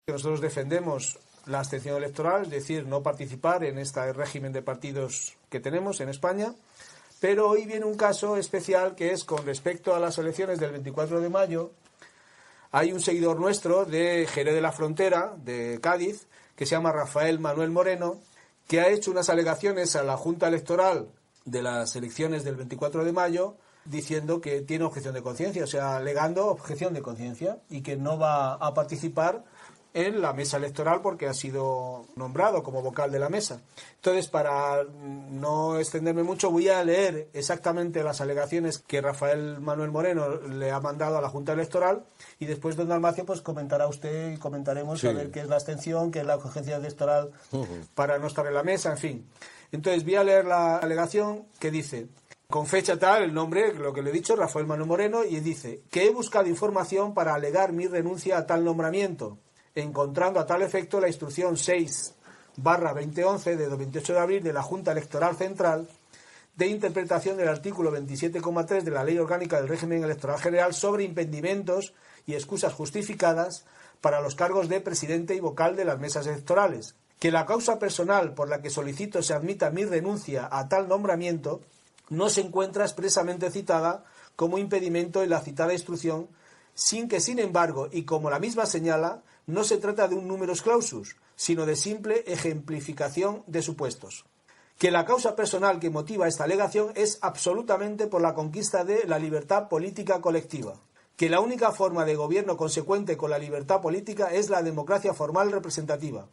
Nosotros defendemos la abstención electoral, es decir, no participar en este régimen de partidos que tenemos en España, pero hoy viene un caso especial que es con respecto a las elecciones del 24 de mayo. Hay un seguidor nuestro de Jerez de la Frontera, de Cádiz, que se llama Rafael Manuel Moreno, que ha hecho unas alegaciones a la Junta Electoral de las elecciones del 24 de mayo, diciendo que tiene objeción de conciencia, o sea, alegando objeción de conciencia y que no va a participar en la mesa electoral porque ha sido nombrado como vocal de la mesa. Entonces, para no extenderme mucho, voy a leer exactamente las alegaciones que Rafael Manuel Moreno le ha mandado a la Junta Electoral y después don Dalmacio pues comentará usted y comentaremos a ver qué es la abstención, qué es la objeción electoral para no estar en la mesa, en fin. Entonces, voy a leer la alegación que dice, con fecha tal, el nombre, lo que le he dicho, Rafael Manuel Moreno, y dice que he buscado información para alegar mi renuncia a tal nombramiento, encontrando a tal efecto la instrucción 6/2011 de 28 de abril de la Junta Electoral Central de interpretación del artículo 27,3 de la Ley Orgánica del Régimen Electoral General sobre impedimentos y excusas justificadas para los cargos de presidente y vocal de las mesas electorales, que la causa personal por la que solicito se admita mi renuncia a tal nombramiento no se encuentra expresamente citada como impedimento en la citada instrucción, sin que, sin embargo, y como la misma señala, no se trata de un numerus clausus, sino de simple ejemplificación de supuestos. Que la causa personal que motiva esta alegación es absolutamente por la conquista de la libertad política colectiva. Que la única forma de gobierno consecuente con la libertad política es la democracia formal representativa.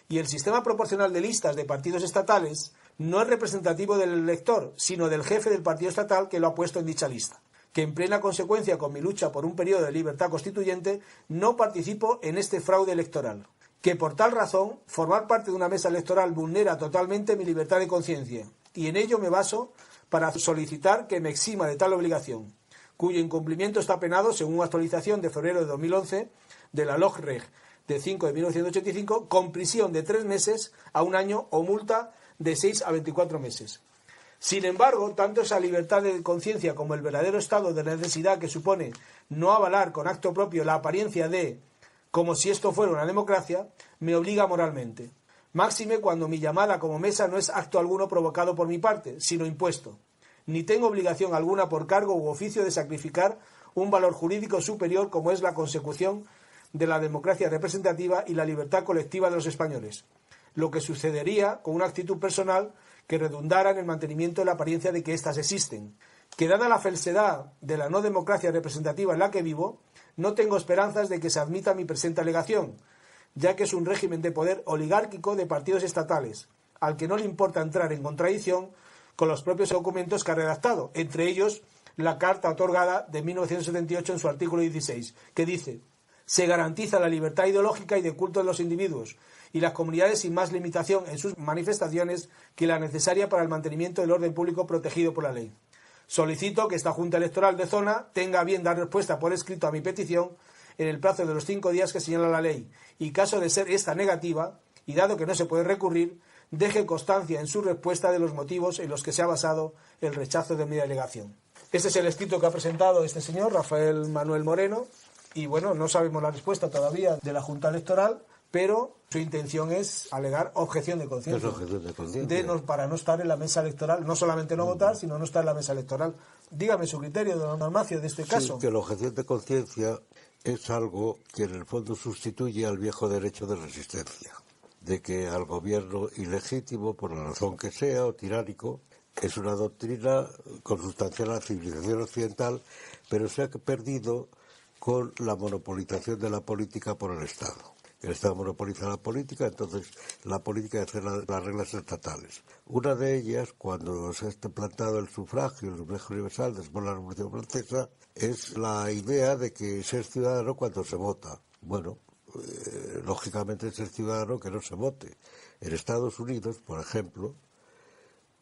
Y el sistema proporcional de listas de partidos estatales no es representativo del elector, sino del jefe del partido estatal que lo ha puesto en dicha lista. Que en plena consecuencia con mi lucha por un periodo de libertad constituyente no participo en este fraude electoral. Que por tal razón formar parte de una mesa electoral vulnera totalmente mi libertad de conciencia y en ello me baso para solicitar que me exima de tal obligación, cuyo incumplimiento está penado según una actualización de febrero de 2011 de la LOGREG de 5 de 1985 con prisión de 3 meses a 1 año o multa de 6 a 24 meses. Sin embargo, tanto esa libertad de conciencia como el verdadero estado de necesidad que supone no avalar con acto propio la apariencia de, como si esto fuera una democracia, me obliga moralmente. Máxime cuando mi llamada como mesa no es acto alguno provocado por mi parte, sino impuesto. Ni tengo obligación alguna por cargo u oficio de sacrificar un valor jurídico superior como es la consecución de la democracia representativa y la libertad colectiva de los españoles. Lo que sucedería con una actitud personal que redundara en el mantenimiento de la apariencia de que éstas existen. Que dada la falsedad de la no democracia representativa en la que vivo, no tengo esperanzas de que se admita mi presente alegación, ya que es un régimen de poder oligárquico de partidos estatales, al que no le importa entrar en contradicción con los propios documentos que ha redactado, entre ellos la Carta otorgada de 1978 en su artículo 16, que dice: se garantiza la libertad ideológica y de culto de los individuos y las comunidades sin más limitación en sus manifestaciones que la necesaria para el mantenimiento del orden público protegido por la ley. Solicito que esta Junta Electoral de Zona tenga a bien dar respuesta por escrito a mi petición en el plazo de los 5 días que señala la ley y, caso de ser esta negativa, y dado que no se puede recurrir, deje constancia en su respuesta de los motivos en los que se ha basado el rechazo de mi delegación. Este es el escrito que ha presentado este señor, Rafael Manuel Moreno, y bueno, no sabemos la respuesta todavía de la Junta Electoral, pero su intención es alegar objeción de conciencia. Es objeción de conciencia. Para no estar en la mesa electoral, no solamente no votar, sino no estar en la mesa electoral. Dígame su criterio, don Dalmacio, de este caso. Que la objeción de conciencia es algo que en el fondo sustituye al viejo derecho de resistencia, de que al gobierno ilegítimo, por la razón que sea, o tiránico, es una doctrina consustancial a la civilización occidental, pero se ha perdido con la monopolización de la política por el Estado. El Estado monopoliza la política, entonces la política hace las reglas estatales. Una de ellas, cuando se ha plantado el sufragio universal después de la Revolución Francesa, es la idea de que ser ciudadano cuando se vota. Bueno, lógicamente ser ciudadano que no se vote. En Estados Unidos, por ejemplo,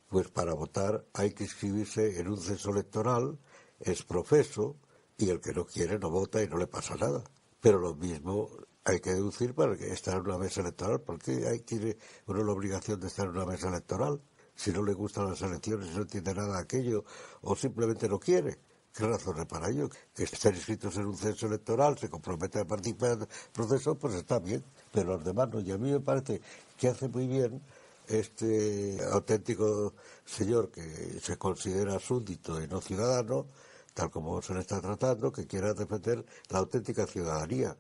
pues para votar hay que inscribirse en un censo electoral, es profeso, y el que no quiere no vota y no le pasa nada. Pero lo mismo hay que deducir para que estar en una mesa electoral. ¿Por qué tiene uno la obligación de estar en una mesa electoral? Si no le gustan las elecciones, si no entiende nada de aquello, o simplemente no quiere. ¿Qué razones para ello? Que estén inscritos en un censo electoral, se comprometen a participar en el proceso, pues está bien, pero los demás no. Y a mí me parece que hace muy bien este auténtico señor que se considera súbdito y no ciudadano, tal como se le está tratando, que quiera defender la auténtica ciudadanía,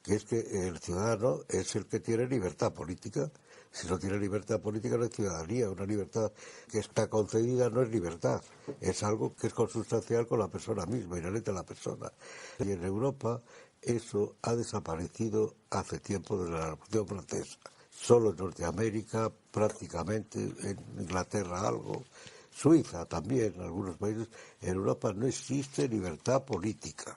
que es que el ciudadano es el que tiene libertad política. Si no tiene libertad política no es ciudadanía. Una libertad que está concedida no es libertad, es algo que es consustancial con la persona misma, inherente a la persona. Y en Europa eso ha desaparecido hace tiempo desde la Revolución Francesa. Solo en Norteamérica, prácticamente, en Inglaterra algo, Suiza también, en algunos países. En Europa no existe libertad política.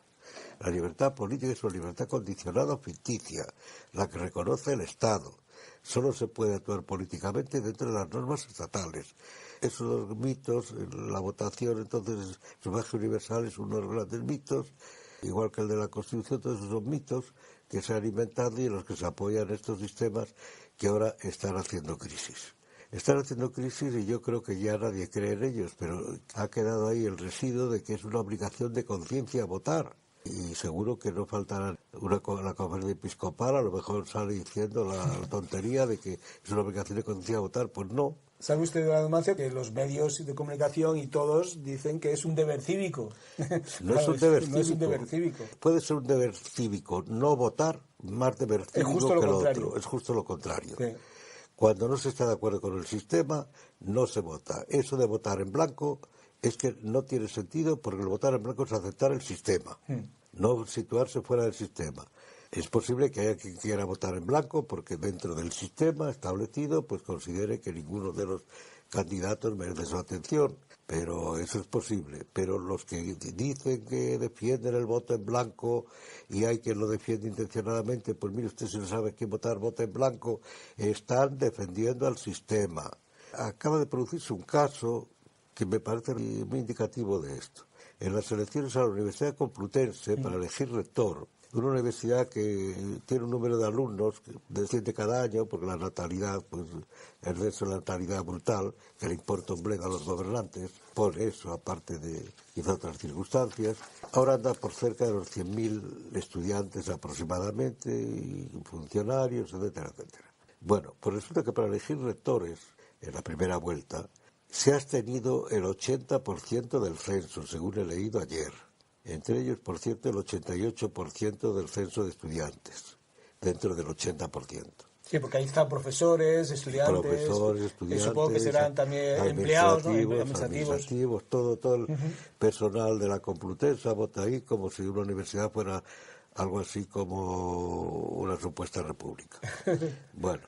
La libertad política es una libertad condicionada o ficticia, la que reconoce el Estado. Solo se puede actuar políticamente dentro de las normas estatales. Esos mitos, la votación, entonces, el sufragio universal es uno de los grandes mitos, igual que el de la Constitución. Todos esos son mitos que se han inventado y en los que se apoyan estos sistemas que ahora están haciendo crisis. Están haciendo crisis y yo creo que ya nadie cree en ellos, pero ha quedado ahí el residuo de que es una obligación de conciencia votar. Y seguro que no faltará la conferencia episcopal, a lo mejor sale diciendo la tontería de que es una obligación de conciencia votar. Pues no. ¿Sabe usted, don Amancio, que los medios de comunicación y todos dicen que es un deber cívico? No es un deber cívico. No es un deber cívico. Puede ser un deber cívico no votar, más deber cívico que lo otro. Es justo lo contrario. Sí. Cuando no se está de acuerdo con el sistema, no se vota. Eso de votar en blanco es que no tiene sentido, porque el votar en blanco es aceptar el sistema, no situarse fuera del sistema. Es posible que haya quien quiera votar en blanco porque dentro del sistema establecido pues considere que ninguno de los candidatos merece su atención, pero eso es posible. Pero los que dicen que defienden el voto en blanco y hay quien lo defiende intencionadamente, pues mire usted, si no sabe quién votar, vota en blanco, están defendiendo al sistema. Acaba de producirse un caso que me parece muy indicativo de esto. En las elecciones a la Universidad Complutense, para elegir rector, una universidad que tiene un número de alumnos que desciende cada año, porque la natalidad, pues el descenso de la natalidad brutal, que le importa un bledo a los gobernantes, por eso, aparte de quizá otras circunstancias, ahora anda por cerca de los 100.000 estudiantes aproximadamente, y funcionarios, etcétera, etcétera. Bueno, pues resulta que para elegir rectores, en la primera vuelta, se ha abstenido el 80% del censo, según he leído ayer. Entre ellos, por cierto, el 88% del censo de estudiantes, dentro del 80%. Sí, porque ahí están profesores, estudiantes, supongo que serán también empleados, ¿no? Administrativos, todo el personal de la Complutense vota ahí como si una universidad fuera algo así como una supuesta república. Bueno.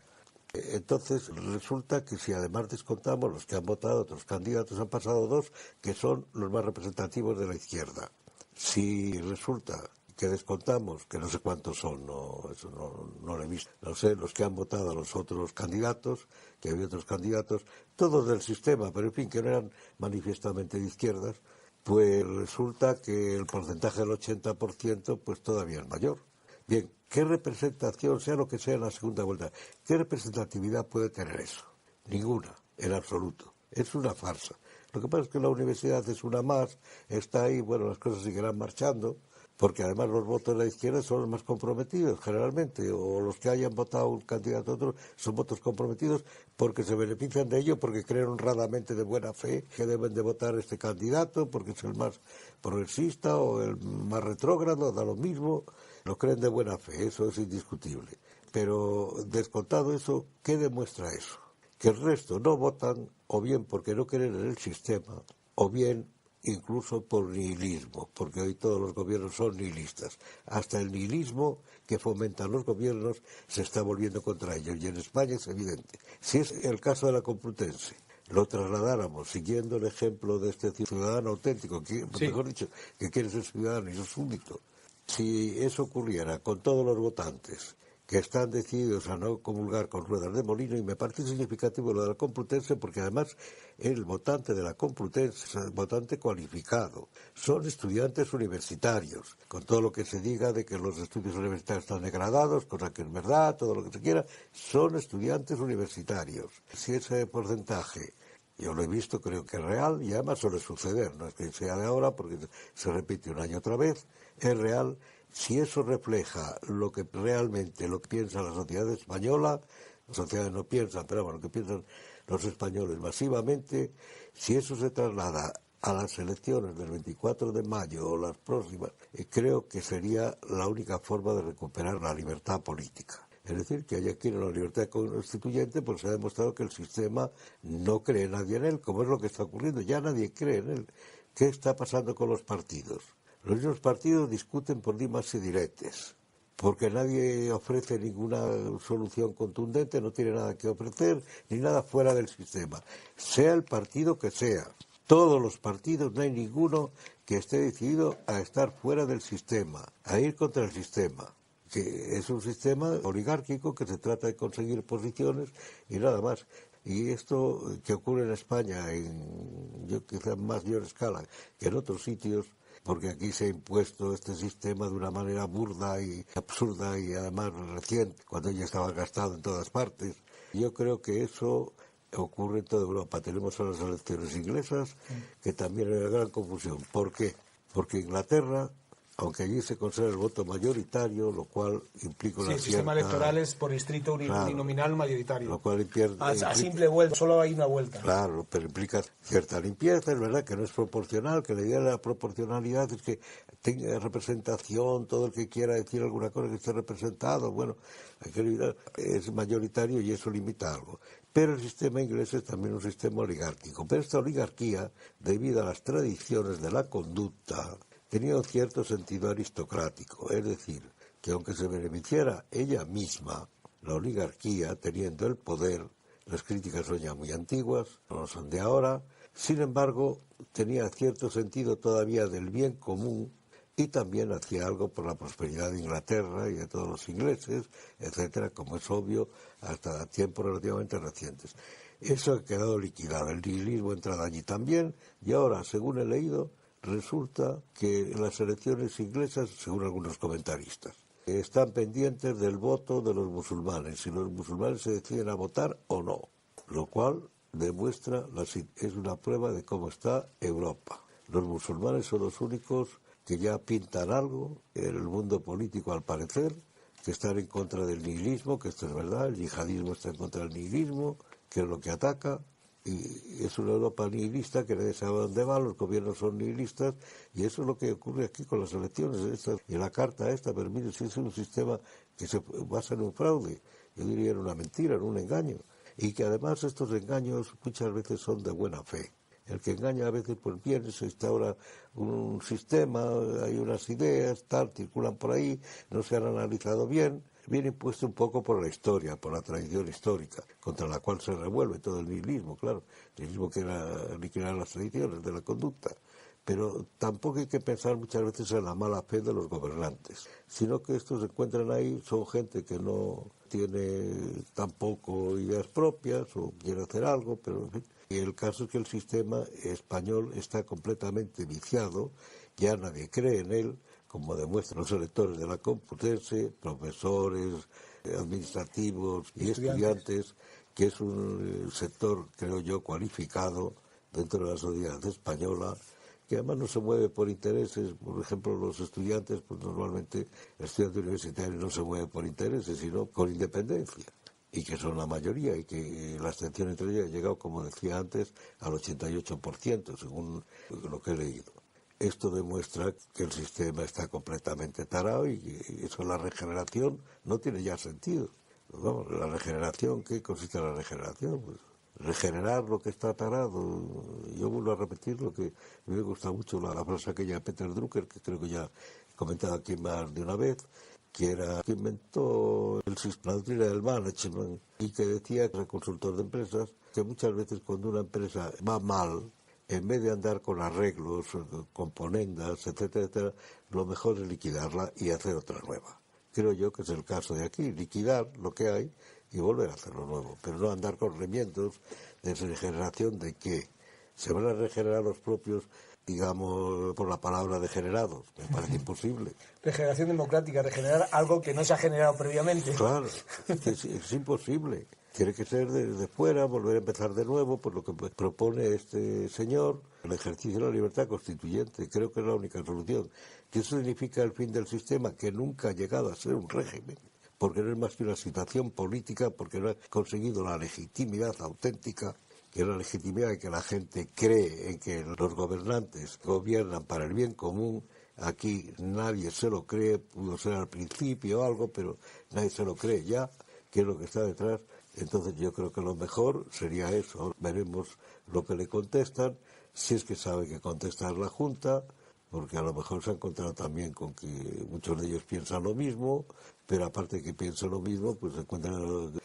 Entonces resulta que si además descontamos los que han votado, otros candidatos, han pasado dos que son los más representativos de la izquierda. Si resulta que descontamos, que no sé cuántos son, eso no lo he visto, no sé, los que han votado a los otros candidatos, que había otros candidatos, todos del sistema, pero en fin, que no eran manifiestamente de izquierdas, pues resulta que el porcentaje del 80% pues todavía es mayor. Bien, ¿qué representación, sea lo que sea en la segunda vuelta, qué representatividad puede tener eso? Ninguna, en absoluto. Es una farsa. Lo que pasa es que la universidad es una más, está ahí, bueno, las cosas seguirán marchando, porque además los votos de la izquierda son los más comprometidos, generalmente, o los que hayan votado un candidato a otro son votos comprometidos porque se benefician de ello, porque creen honradamente de buena fe que deben de votar este candidato, porque es el más progresista o el más retrógrado, da lo mismo. Lo creen de buena fe, eso es indiscutible. Pero descontado eso, ¿qué demuestra eso? Que el resto no votan o bien porque no creen en el sistema, o bien incluso por nihilismo, porque hoy todos los gobiernos son nihilistas. Hasta el nihilismo que fomentan los gobiernos se está volviendo contra ellos, y en España es evidente. Si es el caso de la Complutense, lo trasladáramos siguiendo el ejemplo de este ciudadano auténtico, mejor dicho, que quiere ser ciudadano y es súbdito. Si eso ocurriera con todos los votantes que están decididos a no comulgar con ruedas de molino, y me parece significativo lo de la Complutense, porque además el votante de la Complutense es el votante cualificado. Son estudiantes universitarios, con todo lo que se diga de que los estudios universitarios están degradados, cosa que es verdad, todo lo que se quiera, son estudiantes universitarios. Si ese porcentaje Yo lo he visto, creo que es real, y además suele suceder, no es que sea de ahora, porque se repite un año otra vez, es real. Si eso refleja lo que realmente lo que piensa la sociedad española, las sociedades no piensan, pero bueno, lo que piensan los españoles masivamente, si eso se traslada a las elecciones del 24 de mayo o las próximas, creo que sería la única forma de recuperar la libertad política. Es decir, que haya quien en la libertad constituyente, pues se ha demostrado que el sistema no cree nadie en él, como es lo que está ocurriendo, ya nadie cree en él. ¿Qué está pasando con los partidos? Los mismos partidos discuten por dimas y diretes, porque nadie ofrece ninguna solución contundente, no tiene nada que ofrecer, ni nada fuera del sistema, sea el partido que sea. Todos los partidos, no hay ninguno que esté decidido a estar fuera del sistema, a ir contra el sistema, que es un sistema oligárquico que se trata de conseguir posiciones y nada más. Y esto que ocurre en España, quizá en mayor escala que en otros sitios, porque aquí se ha impuesto este sistema de una manera burda y absurda y además reciente, cuando ya estaba gastado en todas partes. Yo creo que eso ocurre en toda Europa. Tenemos a las elecciones inglesas, que también hay una gran confusión. ¿Por qué? Porque Inglaterra, aunque allí se conserva el voto mayoritario, lo cual implica una el sistema electoral es por distrito uninominal mayoritario. Lo cual a simple vuelta, solo hay una vuelta. Claro, pero implica cierta limpieza, es verdad que no es proporcional, que la idea de la proporcionalidad es que tenga representación, todo el que quiera decir alguna cosa que esté representado, bueno, hay que olvidar, es mayoritario y eso limita algo. Pero el sistema inglés es también un sistema oligárquico, pero esta oligarquía, debido a las tradiciones de la conducta, tenía un cierto sentido aristocrático, es decir, que aunque se beneficiara ella misma, la oligarquía, teniendo el poder, las críticas son ya muy antiguas, no son de ahora, sin embargo, tenía cierto sentido todavía del bien común y también hacía algo por la prosperidad de Inglaterra y de todos los ingleses, etcétera, como es obvio, hasta tiempos relativamente recientes. Eso ha quedado liquidado, el nihilismo ha entrado allí también, y ahora, según he leído, resulta que las elecciones inglesas, según algunos comentaristas, están pendientes del voto de los musulmanes, si los musulmanes se deciden a votar o no, lo cual demuestra, es una prueba de cómo está Europa. Los musulmanes son los únicos que ya pintan algo en el mundo político, al parecer, que están en contra del nihilismo, que esto es verdad, el yihadismo está en contra del nihilismo, que es lo que ataca, y es una Europa nihilista que nadie sabe dónde va, los gobiernos son nihilistas, y eso es lo que ocurre aquí con las elecciones. Y la carta esta, pero mire, si es un sistema que se basa en un fraude, yo diría en una mentira, en un engaño, y que además estos engaños muchas veces son de buena fe. El que engaña a veces, pues viene, se instaura un sistema, hay unas ideas, tal, circulan por ahí, no se han analizado bien, viene impuesto un poco por la historia, por la tradición histórica, contra la cual se revuelve todo el nihilismo, claro, el nihilismo que era liquidar las tradiciones de la conducta. Pero tampoco hay que pensar muchas veces en la mala fe de los gobernantes, sino que estos se encuentran ahí, son gente que no tiene tampoco ideas propias o quiere hacer algo, pero en fin. Y el caso es que el sistema español está completamente viciado, ya nadie cree en él, como demuestran los electores de la Complutense, profesores, administrativos y estudiantes, que es un sector, creo yo, cualificado dentro de la sociedad española, que además no se mueve por intereses. Por ejemplo, los estudiantes, pues normalmente el estudiante universitario no se mueve por intereses, sino con independencia, y que son la mayoría, y que la abstención entre ellos ha llegado, como decía antes, al 88%, según lo que he leído. Esto demuestra que el sistema está completamente tarado y que eso, la regeneración, no tiene ya sentido. Vamos, la regeneración, ¿qué consiste en la regeneración? Pues regenerar lo que está tarado. Yo vuelvo a repetir lo que me gusta mucho, la frase aquella de Peter Drucker, que creo que ya he comentado aquí más de una vez, que era que inventó la doctrina del management y que decía, que era consultor de empresas, que muchas veces cuando una empresa va mal, en vez de andar con arreglos, componendas, etcétera, etcétera, lo mejor es liquidarla y hacer otra nueva. Creo yo que es el caso de aquí, liquidar lo que hay y volver a hacerlo nuevo, pero no andar con remiendos de regeneración de que se van a regenerar los propios digamos, por la palabra degenerados. Me parece imposible. Regeneración democrática, regenerar algo que no se ha generado previamente. Claro, es imposible. Tiene que ser desde fuera, volver a empezar de nuevo, por lo que propone este señor, el ejercicio de la libertad constituyente. Creo que es la única solución. Que eso significa el fin del sistema, que nunca ha llegado a ser un régimen, porque no es más que una situación política, porque no ha conseguido la legitimidad auténtica, que es la legitimidad de que la gente cree en que los gobernantes gobiernan para el bien común. Aquí nadie se lo cree, pudo ser al principio algo, pero nadie se lo cree ya, que es lo que está detrás. Entonces yo creo que lo mejor sería eso. Veremos lo que le contestan, si es que sabe que contestar la Junta, porque a lo mejor se ha encontrado también con que muchos de ellos piensan lo mismo, pero aparte de que piensan lo mismo, pues se encuentran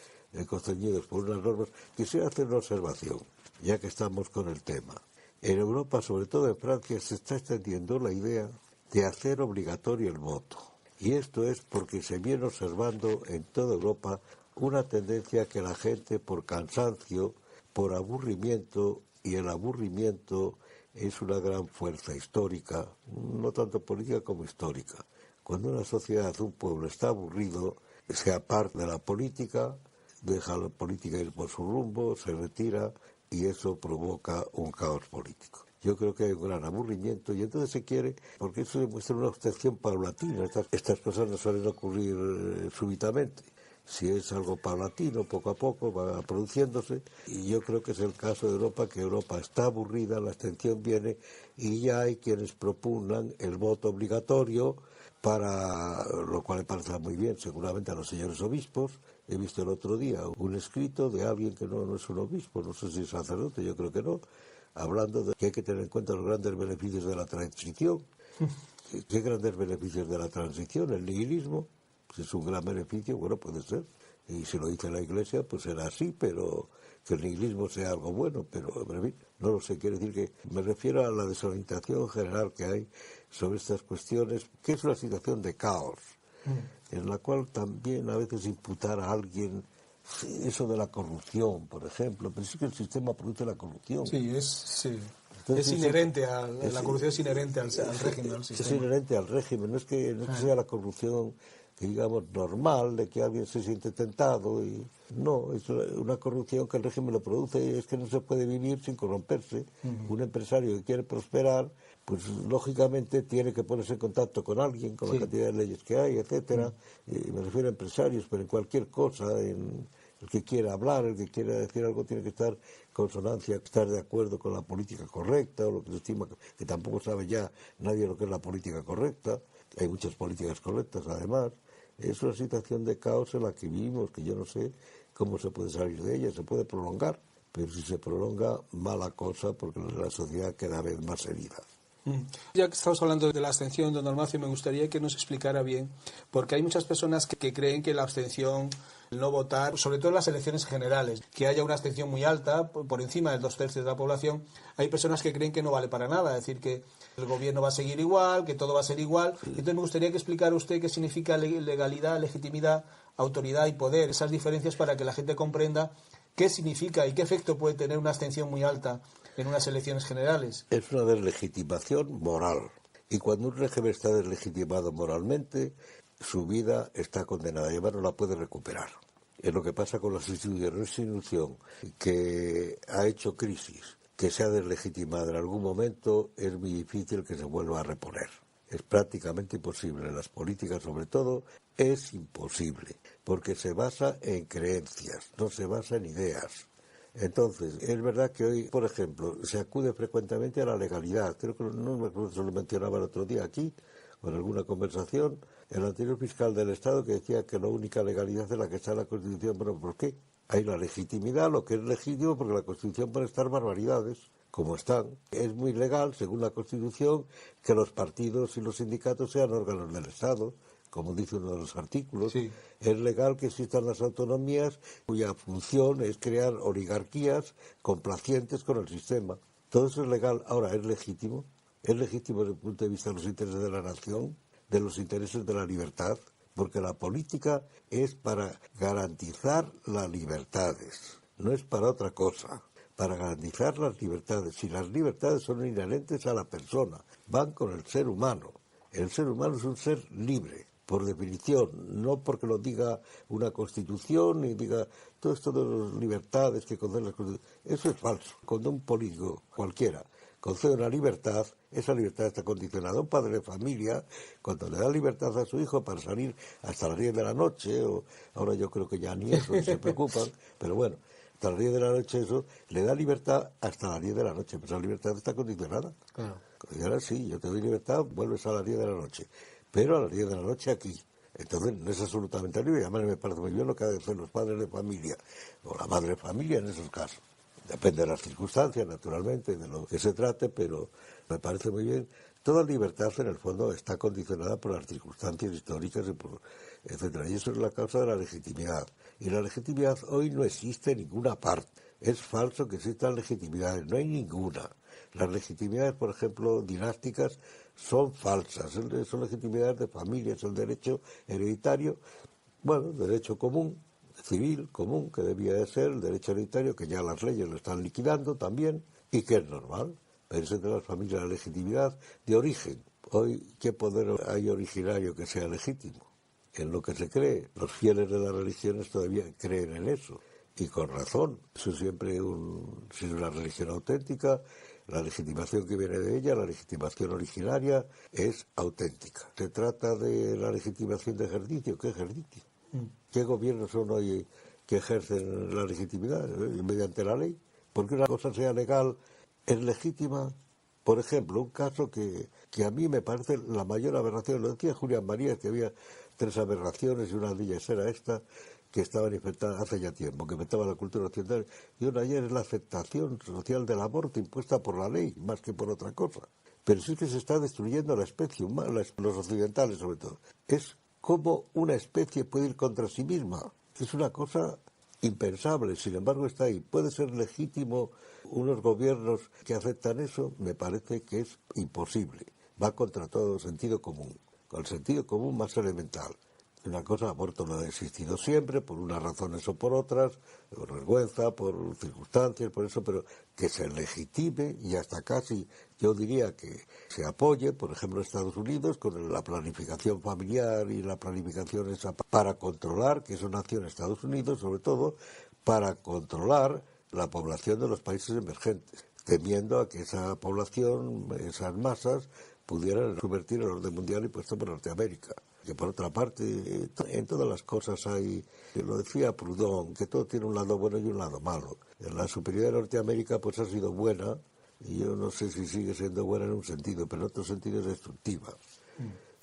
constreñidos por unas normas. Quisiera hacer una observación, ya que estamos con el tema. En Europa, sobre todo en Francia, se está extendiendo la idea de hacer obligatorio el voto. Y esto es porque se viene observando en toda Europa una tendencia que la gente, por cansancio, por aburrimiento, y el aburrimiento es una gran fuerza histórica, no tanto política como histórica. Cuando una sociedad, un pueblo está aburrido, se aparta de la política, deja la política ir por su rumbo, se retira y eso provoca un caos político. Yo creo que hay un gran aburrimiento y entonces se quiere, porque eso demuestra una abstención paulatina. Estas cosas no suelen ocurrir súbitamente. Si es algo paulatino, poco a poco va produciéndose, y yo creo que es el caso de Europa, que Europa está aburrida, la abstención viene, y ya hay quienes propugnan el voto obligatorio, para lo cual me parece muy bien, seguramente a los señores obispos. He visto el otro día un escrito de alguien que no es un obispo, no sé si es sacerdote, yo creo que no, hablando de que hay que tener en cuenta los grandes beneficios de la transición. ¿Qué grandes beneficios de la transición? El nihilismo. Si es un gran beneficio, bueno, puede ser. Y si lo dice la Iglesia, pues será así, pero que el nihilismo sea algo bueno, pero en fin, no lo sé. Quiere decir que me refiero a la desorientación general que hay sobre estas cuestiones, que es una situación de caos, en la cual también a veces imputar a alguien eso de la corrupción, por ejemplo, pero sí que el sistema produce la corrupción. Sí, entonces, es inherente la corrupción es inherente al régimen, al sistema. Es inherente al régimen, no es que sea la corrupción, digamos, normal, de que alguien se siente tentado. No, es una corrupción que el régimen lo produce, es que no se puede vivir sin corromperse. Un empresario que quiere prosperar, pues lógicamente tiene que ponerse en contacto con alguien, con la cantidad de leyes que hay, etcétera. Me refiero a empresarios, pero en cualquier cosa, el que quiera hablar, el que quiera decir algo, tiene que estar en consonancia, estar de acuerdo con la política correcta, o lo que se estima, que tampoco sabe ya nadie lo que es la política correcta. Hay muchas políticas correctas, además. Es una situación de caos en la que vivimos, que yo no sé cómo se puede salir de ella. Se puede prolongar, pero si se prolonga, mala cosa, porque la sociedad cada vez más herida. Ya que estamos hablando de la abstención, don Dalmacio, me gustaría que nos explicara bien, porque hay muchas personas que creen que la abstención, el no votar, sobre todo en las elecciones generales, que haya una abstención muy alta, por encima del 2/3 de la población, hay personas que creen que no vale para nada, es decir, que el gobierno va a seguir igual, que todo va a ser igual. Entonces me gustaría que explicara usted qué significa legalidad, legitimidad, autoridad y poder, esas diferencias para que la gente comprenda qué significa y qué efecto puede tener una abstención muy alta en unas elecciones generales. Es una deslegitimación moral. Y cuando un régimen está deslegitimado moralmente, su vida está condenada. Además, no la puede recuperar. Es lo que pasa con las instituciones. Una institución que ha hecho crisis, que se ha deslegitimado en algún momento, es muy difícil que se vuelva a reponer. Es prácticamente imposible. En las políticas, sobre todo, es imposible. Porque se basa en creencias, no se basa en ideas. Entonces, es verdad que hoy, por ejemplo, se acude frecuentemente a la legalidad. Creo que no me acuerdo si lo mencionaba el otro día aquí, o en alguna conversación, el anterior fiscal del Estado que decía que la única legalidad es la que está en la Constitución. Bueno, ¿por qué? Hay la legitimidad, lo que es legítimo, porque la Constitución puede estar barbaridades, como están. Es muy legal, según la Constitución, que los partidos y los sindicatos sean órganos del Estado, como dice uno de los artículos. Sí. Es legal que existan las autonomías cuya función es crear oligarquías complacientes con el sistema. Todo eso es legal. Ahora, ¿es legítimo? ¿Es legítimo desde el punto de vista de los intereses de la nación, de los intereses de la libertad? Porque la política es para garantizar las libertades, no es para otra cosa. para garantizar las libertades. Si las libertades son inherentes a la persona, van con el ser humano. El ser humano es un ser libre, por definición, no porque lo diga una constitución ni diga todo esto de las libertades que conceden las constituciones. Eso es falso. Cuando un político cualquiera concede una libertad, esa libertad está condicionada. Un padre de familia, cuando le da libertad a su hijo para salir hasta las 10 de la noche, o ahora yo creo que ya ni eso, ni se preocupan, pero bueno, hasta las 10 de la noche eso, le da libertad hasta las 10 de la noche, pero esa libertad está condicionada. Claro. Y ahora sí, yo te doy libertad, vuelves a las 10 de la noche, pero a las 10 de la noche aquí. Entonces no es absolutamente libre, y además me parece muy bien lo que hacen los padres de familia, o la madre de familia en esos casos. Depende de las circunstancias, naturalmente, de lo que se trate, pero me parece muy bien. Toda libertad, en el fondo, está condicionada por las circunstancias históricas, etcétera. Y eso es la causa de la legitimidad. Y la legitimidad hoy no existe en ninguna parte. Es falso que existan legitimidades, no hay ninguna. Las legitimidades, por ejemplo, dinásticas, son falsas. Son legitimidades de familias, el derecho hereditario, bueno, derecho común, civil común, que debía de ser, el derecho hereditario, que ya las leyes lo están liquidando también, y que es normal. Pero es entre las familias la legitimidad de origen. Hoy, ¿qué poder hay originario que sea legítimo? En lo que se cree. Los fieles de las religiones todavía creen en eso. Y con razón. Eso siempre si es una religión auténtica, la legitimación que viene de ella, la legitimación originaria, es auténtica. Se trata de la legitimación de ejercicio. ¿Qué ejercicio? ¿Qué gobiernos son hoy que ejercen la legitimidad mediante la ley? Porque una cosa sea legal, es legítima. Por ejemplo, un caso que a mí me parece la mayor aberración, lo decía Julián María, que había 3 aberraciones y una de ellas era esta, que estaban infectadas hace ya tiempo, que afectaba la cultura occidental, y una ayer es la aceptación social del aborto impuesta por la ley, más que por otra cosa. Pero sí que se está destruyendo la especie humana, los occidentales sobre todo. Es cómo una especie puede ir contra sí misma. Es una cosa impensable, sin embargo está ahí. ¿Puede ser legítimo unos gobiernos que aceptan eso? Me parece que es imposible. Va contra todo sentido común, con el sentido común más elemental. Una cosa, el aborto no ha existido siempre, por unas razones o por otras, por vergüenza, por circunstancias, por eso, pero que se legitime y hasta casi, yo diría que se apoye, por ejemplo, Estados Unidos, con la planificación familiar y la planificación esa para controlar, que eso nació en Estados Unidos, sobre todo, para controlar la población de los países emergentes, temiendo a que esa población, esas masas, pudieran subvertir el orden mundial impuesto por Norteamérica. Que por otra parte, en todas las cosas hay, lo decía Proudhon, que todo tiene un lado bueno y un lado malo. En la superioridad de Norteamérica pues ha sido buena, y yo no sé si sigue siendo buena en un sentido, pero en otro sentido es destructiva.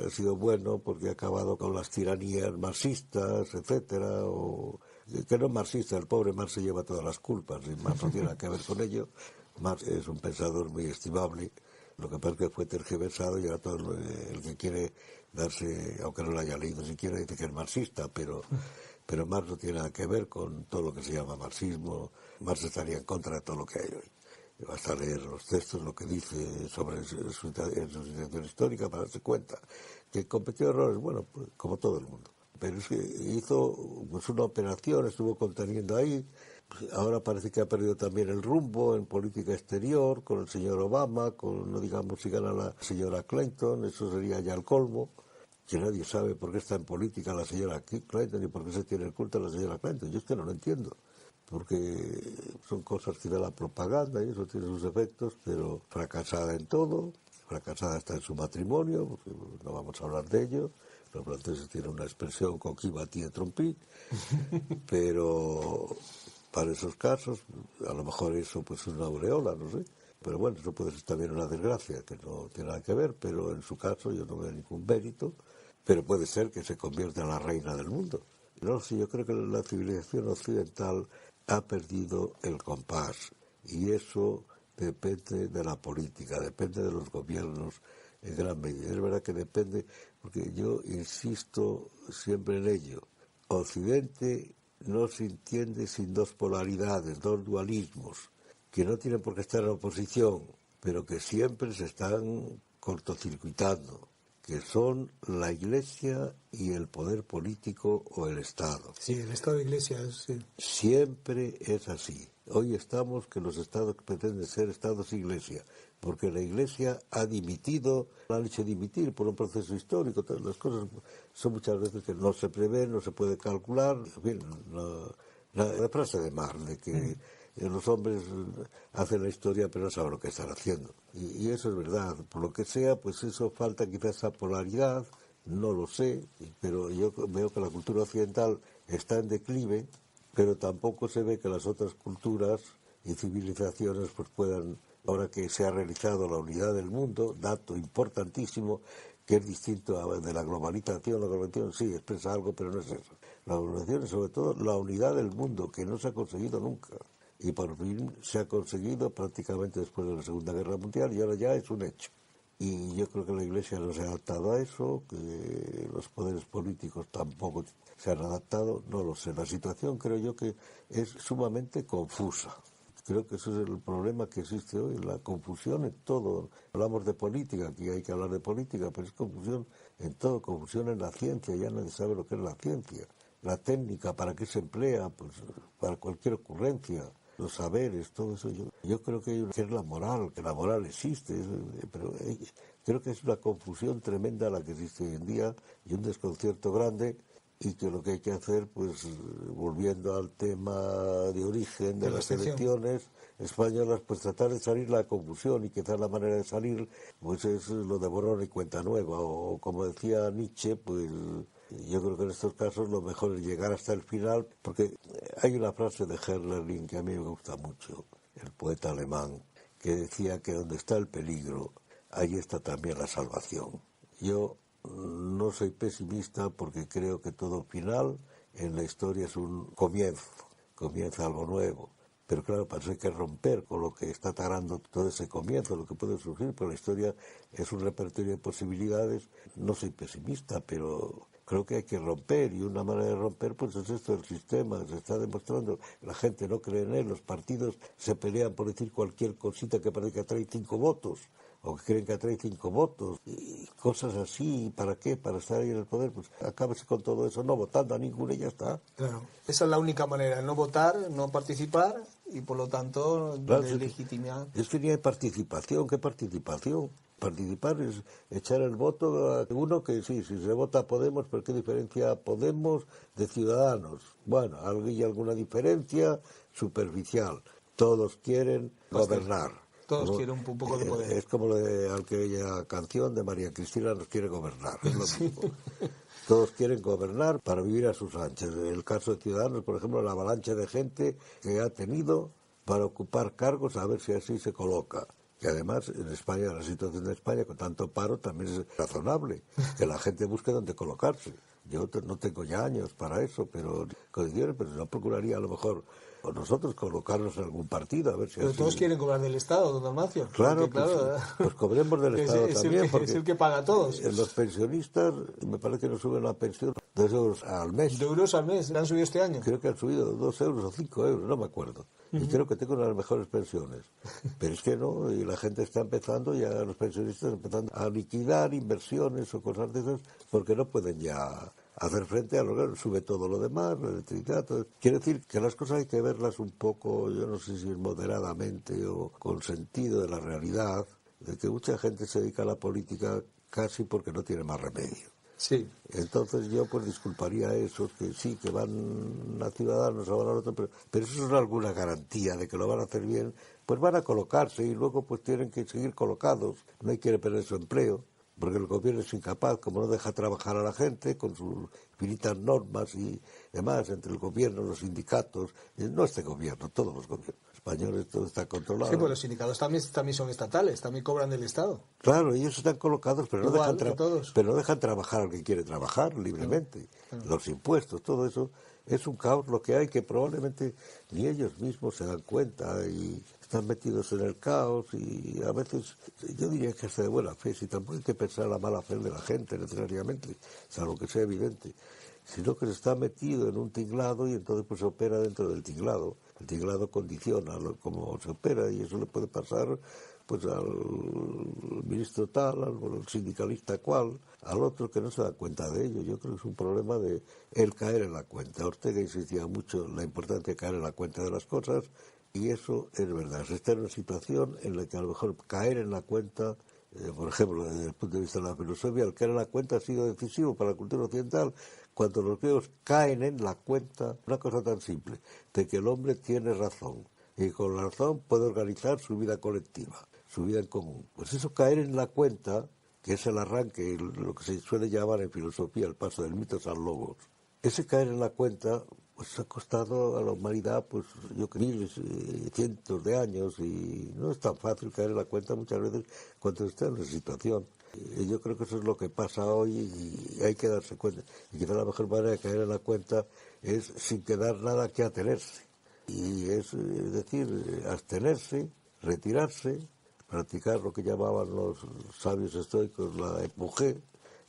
Ha sido bueno porque ha acabado con las tiranías marxistas, etcétera, o que no es marxista, el pobre Marx se lleva todas las culpas, y Marx no tiene nada que ver con ello. Marx es un pensador muy estimable. Lo que pasa es que fue tergiversado y ahora todo el que quiere darse, aunque no lo haya leído siquiera, dice que es marxista, pero Marx no tiene nada que ver con todo lo que se llama marxismo. Marx estaría en contra de todo lo que hay hoy. Basta leer los textos, lo que dice sobre su situación histórica para darse cuenta que cometió errores, bueno, pues, como todo el mundo. Pero es que hizo pues, una operación, estuvo conteniendo ahí. Ahora parece que ha perdido también el rumbo en política exterior con el señor Obama, no digamos si gana la señora Clinton, eso sería ya el colmo, que nadie sabe por qué está en política la señora Clinton y por qué se tiene el culto a la señora Clinton. Yo es que no lo entiendo, porque son cosas que da la propaganda y eso tiene sus efectos, pero fracasada en todo, fracasada hasta en su matrimonio, porque no vamos a hablar de ello. Los franceses tienen una expresión coquille battie trompí, pero para esos casos, a lo mejor eso pues es una aureola, no sé. Pero bueno, eso puede ser también una desgracia, que no tiene nada que ver, pero en su caso yo no veo ningún mérito, pero puede ser que se convierta en la reina del mundo. No sé, yo creo que la civilización occidental ha perdido el compás, y eso depende de la política, depende de los gobiernos en gran medida. Es verdad que depende, porque yo insisto siempre en ello. Occidente no se entiende sin dos polaridades, dos dualismos, que no tienen por qué estar en oposición, pero que siempre se están cortocircuitando, que son la Iglesia y el poder político o el Estado. Sí, el Estado de Iglesia, sí. Siempre es así. Hoy estamos que los estados pretenden ser estados-iglesia, porque la iglesia ha dimitido, la han hecho dimitir por un proceso histórico. Todas las cosas son muchas veces que no se prevén, no se puede calcular. En fin, la frase de Marx, de que los hombres hacen la historia pero no saben lo que están haciendo. Y eso es verdad. Por lo que sea, pues eso falta quizás esa polaridad, no lo sé, pero yo veo que la cultura occidental está en declive, pero tampoco se ve que las otras culturas y civilizaciones pues puedan, ahora que se ha realizado la unidad del mundo, dato importantísimo, que es distinto de la globalización. La globalización sí expresa algo, pero no es eso. La globalización es sobre todo la unidad del mundo, que no se ha conseguido nunca. Y por fin se ha conseguido prácticamente después de la Segunda Guerra Mundial, y ahora ya es un hecho. Y yo creo que la Iglesia no se ha adaptado a eso, que los poderes políticos tampoco se han adaptado, no lo sé. La situación creo yo que es sumamente confusa. Creo que ese es el problema que existe hoy, la confusión en todo. Hablamos de política, aquí hay que hablar de política, pero es confusión en todo, confusión en la ciencia, ya nadie sabe lo que es la ciencia. La técnica, ¿para qué se emplea? Pues para cualquier ocurrencia. Los saberes, todo eso. Yo creo que es la moral, que la moral existe, pero creo que es una confusión tremenda la que existe hoy en día y un desconcierto grande, y que lo que hay que hacer, pues volviendo al tema de origen de las elecciones españolas, pues tratar de salir la confusión, y quizás la manera de salir pues es lo de borrón y cuenta nueva, o como decía Nietzsche, pues yo creo que en estos casos lo mejor es llegar hasta el final, porque hay una frase de Herderling que a mí me gusta mucho, el poeta alemán, que decía que donde está el peligro, ahí está también la salvación. Yo no soy pesimista porque creo que todo final en la historia es un comienza algo nuevo. Pero claro, para eso hay que romper con lo que está tarando todo ese comienzo, lo que puede surgir, porque la historia es un repertorio de posibilidades. No soy pesimista, pero creo que hay que romper, y una manera de romper pues es esto del sistema. Se está demostrando, la gente no cree en él, los partidos se pelean por decir cualquier cosita que parece que atrae 5 votos, o que creen que atrae 5 votos, y cosas así. ¿Para qué? Para estar ahí en el poder. Pues acábese con todo eso, no votando a ninguno y ya está. Claro, esa es la única manera, no votar, no participar, y por lo tanto Claro, legitimidad. es que ni hay participación. ¿Qué participación? Participar es echar el voto a uno que sí, si se vota a Podemos, pero ¿qué diferencia Podemos de Ciudadanos? Bueno, hay alguna diferencia superficial. Todos quieren gobernar. Todos quieren un poco de poder. Es como aquella canción de María Cristina, nos quiere gobernar. Es lo mismo. Todos quieren gobernar para vivir a sus anchas. En el caso de Ciudadanos, por ejemplo, la avalancha de gente que ha tenido para ocupar cargos, a ver si así se coloca. Y además, en España, la situación de España, con tanto paro, también es razonable que la gente busque dónde colocarse. Yo no tengo ya años para eso, pero no procuraría a lo mejor o nosotros colocarnos en algún partido, a ver si pero así... todos quieren cobrar del Estado, don Dalmacio. Claro, pues cobremos del Estado también, porque es el que paga a todos. Los pensionistas, me parece que nos suben la pensión 2 euros al mes. 2 euros al mes, ¿le han subido este año? Creo que han subido 2 euros o 5 euros, no me acuerdo. Y creo que tengo una de las mejores pensiones. Pero es que no, y la gente está empezando, ya los pensionistas empezando a liquidar inversiones o cosas de esas, porque no pueden ya hacer frente a lo que sube todo lo demás, la electricidad. Todo. Quiere decir que las cosas hay que verlas un poco, yo no sé si moderadamente o con sentido de la realidad, de que mucha gente se dedica a la política casi porque no tiene más remedio. Sí. Entonces yo pues disculparía a esos que sí, que van a Ciudadanos o van a otro, pero eso es alguna garantía de que lo van a hacer bien. Pues van a colocarse y luego pues tienen que seguir colocados, no hay que perder su empleo, porque el gobierno es incapaz, como no deja trabajar a la gente con sus infinitas normas y demás, entre el gobierno, los sindicatos, no este gobierno, todos los gobiernos españoles, todo está controlado. Sí, pues los sindicatos también son estatales, también cobran del Estado. Claro, ellos están colocados, pero Igual, no dejan trabajar al que quiere trabajar libremente. Los impuestos, todo eso es un caos lo que hay, que probablemente ni ellos mismos se dan cuenta y están metidos en el caos, y a veces yo diría que hasta de buena fe, si tampoco hay que pensar la mala fe de la gente necesariamente, salvo que sea evidente. sino que se está metido en un tinglado y entonces pues opera dentro del tinglado. El tinglado condiciona cómo se opera y eso le puede pasar pues al ministro tal, al sindicalista cual, al otro que no se da cuenta de ello. Yo creo que es un problema de el caer en la cuenta. Ortega insistía mucho en la importancia de caer en la cuenta de las cosas y eso es verdad. Se está en una situación en la que a lo mejor caer en la cuenta, por ejemplo, desde el punto de vista de la filosofía, el caer en la cuenta ha sido decisivo para la cultura occidental cuando los griegos caen en la cuenta, una cosa tan simple, de que el hombre tiene razón y con la razón puede organizar su vida colectiva, su vida en común. Pues eso, caer en la cuenta, que es el arranque, lo que se suele llamar en filosofía el paso del mitos al logos, ese caer en la cuenta pues ha costado a la humanidad pues yo creo miles, cientos de años y no es tan fácil caer en la cuenta muchas veces cuando se está en esa situación. Yo creo que eso es lo que pasa hoy y hay que darse cuenta. Y quizá la mejor manera de caer en la cuenta es sin quedar nada que atenerse. Y es decir, abstenerse, retirarse, practicar lo que llamaban los sabios estoicos la epugé,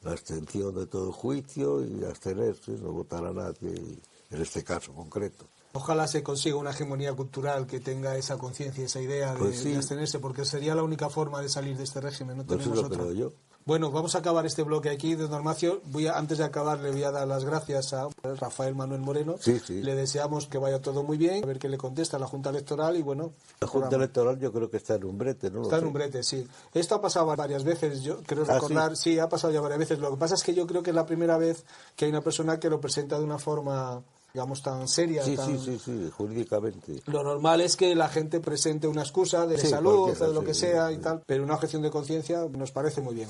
la abstención de todo juicio y abstenerse, no votar a nadie, en este caso concreto. Ojalá se consiga una hegemonía cultural que tenga esa conciencia, esa idea pues sí, de abstenerse, porque sería la única forma de salir de este régimen, no pues tenemos eso otra. creo yo. Bueno, vamos a acabar este bloque aquí, don Dalmacio. Antes de acabar, le voy a dar las gracias a Rafael Manuel Moreno. Sí, sí. Le deseamos que vaya todo muy bien, a ver qué le contesta la Junta Electoral y bueno... La Junta Electoral yo creo que está en un brete, ¿no? Está en un brete, sí. Esto ha pasado varias veces, yo creo recordar, sí, ha pasado ya varias veces. Lo que pasa es que yo creo que es la primera vez que hay una persona que lo presenta de una forma, digamos, tan seria. Sí, tan... sí, jurídicamente. Lo normal es que la gente presente una excusa de salud o de lo que sea y tal, pero una objeción de conciencia nos parece muy bien.